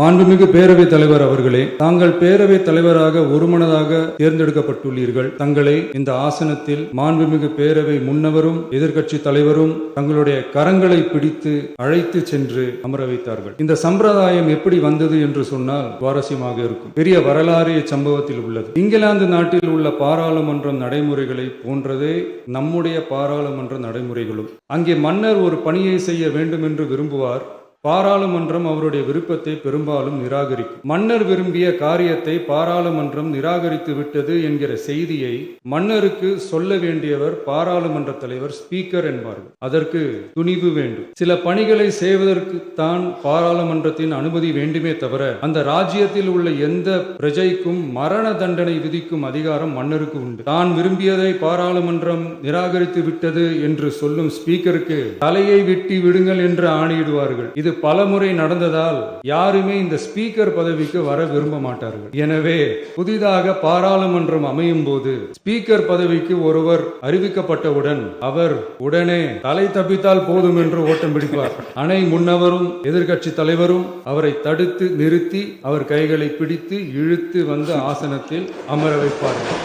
மாண்புமிகு பேரவைத் தலைவர் அவர்களே, தாங்கள் பேரவைத் தலைவராக ஒருமனதாக தேர்ந்தெடுக்கப்பட்டுள்ளீர்கள். தங்களை இந்த ஆசனத்தில் மாண்புமிகு பேரவை முன்னவரும் எதிர்க்கட்சி தலைவரும் தங்களுடைய கரங்களை பிடித்து அழைத்து சென்று அமர வைத்தார்கள். இந்த சம்பிரதாயம் எப்படி வந்தது என்று சொன்னால் சுவாரஸ்யமாக இருக்கும். பெரிய வரலாறு சம்பவத்தில் உள்ளது. இங்கிலாந்து நாட்டில் உள்ள பாராளுமன்ற நடைமுறைகளை போன்றதே நம்முடைய பாராளுமன்ற நடைமுறைகளும். அங்கே மன்னர் ஒரு பணியை செய்ய வேண்டும் என்று விரும்புவார். பாராளுமன்றம் அவருடைய விருப்பத்தை பெரும்பாலும் நிராகரிக்கும். மன்னர் விரும்பிய காரியத்தை பாராளுமன்றம் நிராகரித்து விட்டது என்கிற செய்தியை மன்னருக்கு சொல்ல வேண்டியவர் பாராளுமன்ற தலைவர், ஸ்பீக்கர் என்பார்கள். அதற்கு துணிவு வேண்டும். சில பணிகளை செய்வதற்கு தான் பாராளுமன்றத்தின் அனுமதி வேண்டுமே தவிர அந்த ராஜ்யத்தில் உள்ள எந்த பிரஜைக்கும் மரண தண்டனை விதிக்கும் அதிகாரம் மன்னருக்கு உண்டு. தான் விரும்பியதை பாராளுமன்றம் நிராகரித்து விட்டது என்று சொல்லும் ஸ்பீக்கருக்கு தலையை வெட்டி விடுங்கள் என்று ஆணையிடுவார்கள். இது பலமுறை நடந்ததால் யாருமே இந்த ஸ்பீக்கர் பதவிக்கு வர விரும்ப மாட்டார்கள். எனவே புதிதாக பாராளுமன்றம் அமையும் போது ஸ்பீக்கர் பதவிக்கு ஒருவர் அறிவிக்கப்பட்டவுடன் அவர் உடனே தலை தப்பித்தால் போதும் என்று ஓட்டம் பிடிப்பார். அணை முன்னவரும் எதிர்க்கட்சி தலைவரும் அவரை தடுத்து நிறுத்தி அவர் கைகளை பிடித்து இழுத்து வந்து ஆசனத்தில் அமர வைப்பார்கள்.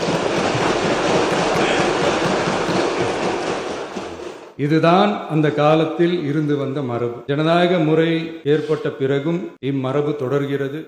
இதுதான் அந்த காலத்தில் இருந்து வந்த மரபு. ஜனநாயக முறை ஏற்பட்ட பிறகும் இம்மரபு தொடர்கிறது.